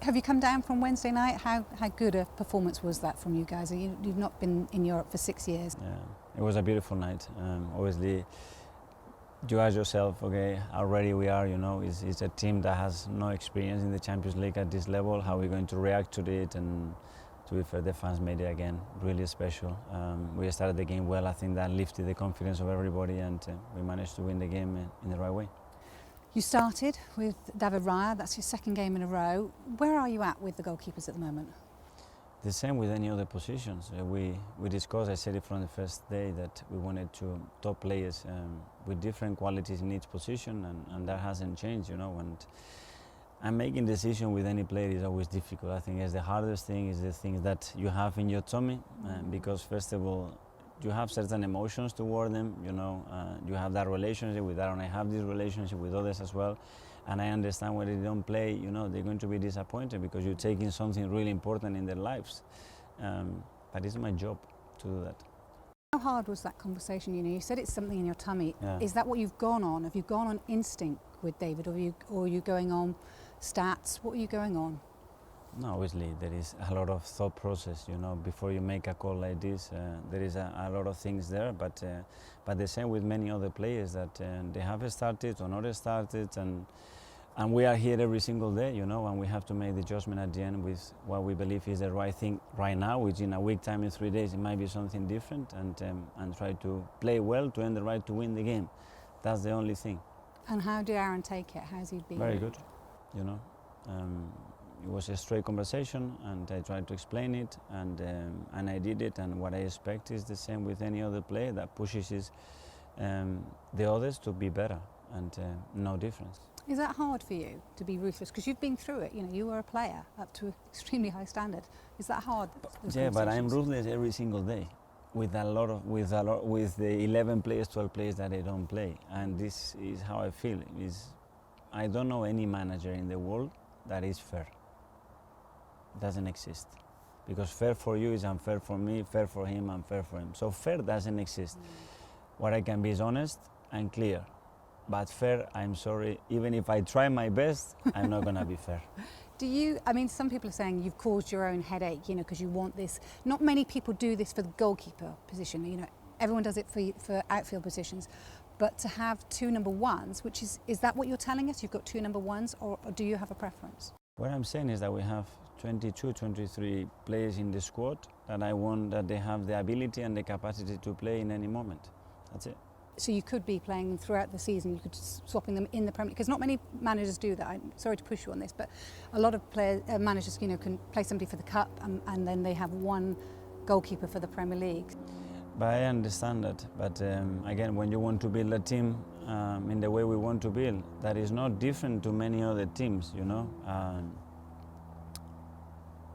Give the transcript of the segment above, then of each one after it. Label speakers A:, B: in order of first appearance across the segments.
A: Have you come down from Wednesday night? How good a performance was that from you guys? You've not been in Europe for 6 years.
B: Yeah, it was a beautiful night. Obviously, you ask yourself, okay, how ready we are, it's a team that has no experience in the Champions League at this level, how are we going to react to it, and to be fair, the fans made it again really special. We started the game well, I think that lifted the confidence of everybody, and we managed to win the game in the right way.
A: You started with David Raya, that's your second game in a row. Where are you at with the goalkeepers at the moment?
B: The same with any other positions. We discussed, I said it from the first day, that we wanted top players with different qualities in each position, and that hasn't changed, And making decision with any player is always difficult. I think the hardest thing is the things that you have in your tummy, because first of all, you have certain emotions toward them, you have that relationship with Aaron. I have this relationship with others as well. And I understand when they don't play, they're going to be disappointed because you're taking something really important in their lives. But it's my job to do that.
A: How hard was that conversation? You said it's something in your tummy.
B: Yeah.
A: Is that what you've gone on? Have you gone on instinct with David, or are you going on stats? What are you going on?
B: No, obviously there is a lot of thought process, before you make a call like this. There is a lot of things there, but the same with many other players that they have started or not started, and we are here every single day, and we have to make the judgment at the end with what we believe is the right thing right now, which in a week time, in 3 days, it might be something different, and try to play well to earn the right to win the game. That's the only thing.
A: And how did Aaron take it? How's he been?
B: Very good, It was a straight conversation, and I tried to explain it, and I did it. And what I expect is the same with any other player that pushes the others to be better, and no difference.
A: Is that hard for you to be ruthless? Because you've been through it. You were a player up to an extremely high standard. Is that hard?
B: Yeah, but I'm ruthless every single day, with the 11 players, 12 players that they don't play, and this is how I feel. I don't know any manager in the world that is fair. Doesn't exist, because fair for you is unfair for me, fair for him, unfair for him. So fair doesn't exist. What I can be is honest and clear, but fair, I'm sorry, even if I try my best, I'm not going to be fair.
A: Some people are saying you've caused your own headache, because you want this. Not many people do this for the goalkeeper position, everyone does it for outfield positions, but to have two number ones, which is that what you're telling us? You've got two number ones, or do you have a preference?
B: What I'm saying is that we have 22, 23 players in the squad that I want that they have the ability and the capacity to play in any moment. That's it.
A: So you could be playing them throughout the season, you could swapping them in the Premier League, because not many managers do that. I'm sorry to push you on this, but a lot of managers can play somebody for the Cup and then they have one goalkeeper for the Premier League.
B: But I understand that, but again, when you want to build a team in the way we want to build, that is not different to many other teams,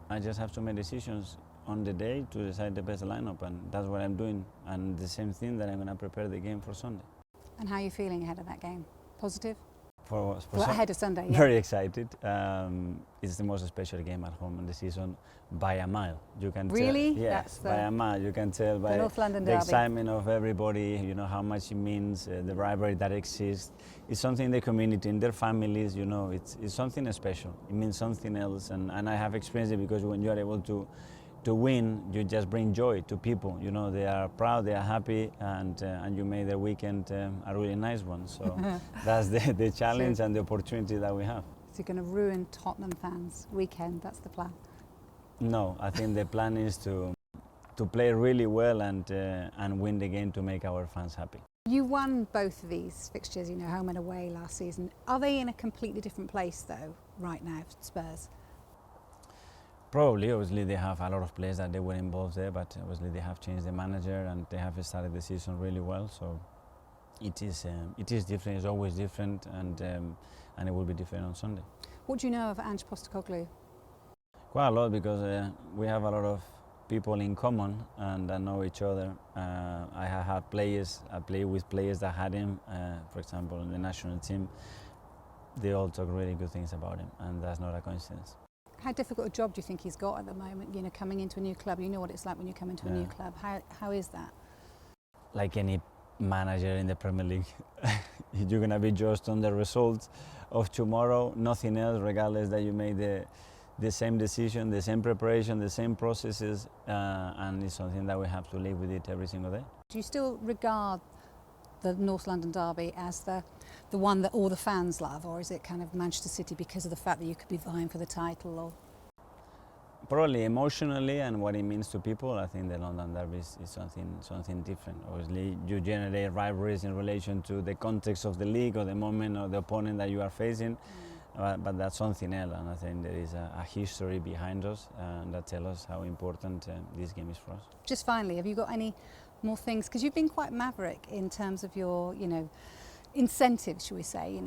B: I just have to make decisions on the day to decide the best lineup, and that's what I'm doing. And the same thing that I'm going to prepare the game for Sunday.
A: And how are you feeling ahead of that game? Positive?
B: For
A: ahead of Sunday, yeah.
B: Very excited. It's the most special game at home in the season by a mile. You can
A: really?
B: tell, yes, by a mile. You can tell by
A: North London
B: the
A: derby.
B: excitement of everybody. How much it means, the rivalry that exists. It's something in the community, in their families. It's something special. It means something else, and I have experienced it, because when you are able to win, you just bring joy to people. They are proud, they are happy, and you made their weekend a really nice one. So that's the challenge and the opportunity that we have.
A: So you're going to ruin Tottenham fans' weekend, that's the plan?
B: No, I think the plan is to play really well and win the game to make our fans happy.
A: You won both of these fixtures, home and away last season. Are they in a completely different place though, right now, Spurs?
B: Probably, obviously they have a lot of players that they were involved there, but obviously they have changed the manager and they have started the season really well. So it is different. It's always different, and it will be different on Sunday.
A: What do you know of Ange Postecoglou?
B: Quite a lot, because we have a lot of people in common and that know each other. I have had players. I play with players that had him. For example, in the national team, they all talk really good things about him, and that's not a coincidence.
A: How difficult a job do you think he's got at the moment? Coming into a new club, you know what it's like when you come into a new club. How is that? Like
B: any manager in the Premier League, you're going to be judged on the results of tomorrow, nothing else, regardless that you made the same decision, the same preparation, the same processes, and it's something that we have to live with it every single day.
A: Do you still regard the North London derby as the one that all the fans love, or is it kind of Manchester City because of the fact that you could be vying for the title? Or
B: Probably emotionally and what it means to people, I think the London derby is something different. Obviously, you generate rivalries in relation to the context of the league or the moment or the opponent that you are facing, but that's something else, and I think there is a history behind us that tells us how important this game is for us.
A: just finally, have you got any more things? Because you've been quite maverick in terms of your, incentives, shall we say,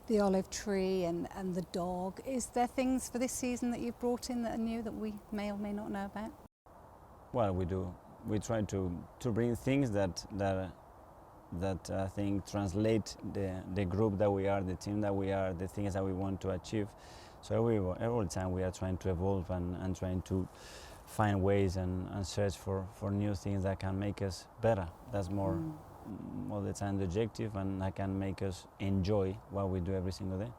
A: the olive tree and the dog. Is there things for this season that you've brought in that are new that we may or may not know about?
B: Well, we do. We try to bring things that I think translate the group that we are, the team that we are, the things that we want to achieve. So every time we are trying to evolve and trying to find ways and search for new things that can make us better. That's more all the time the objective, and that can make us enjoy what we do every single day.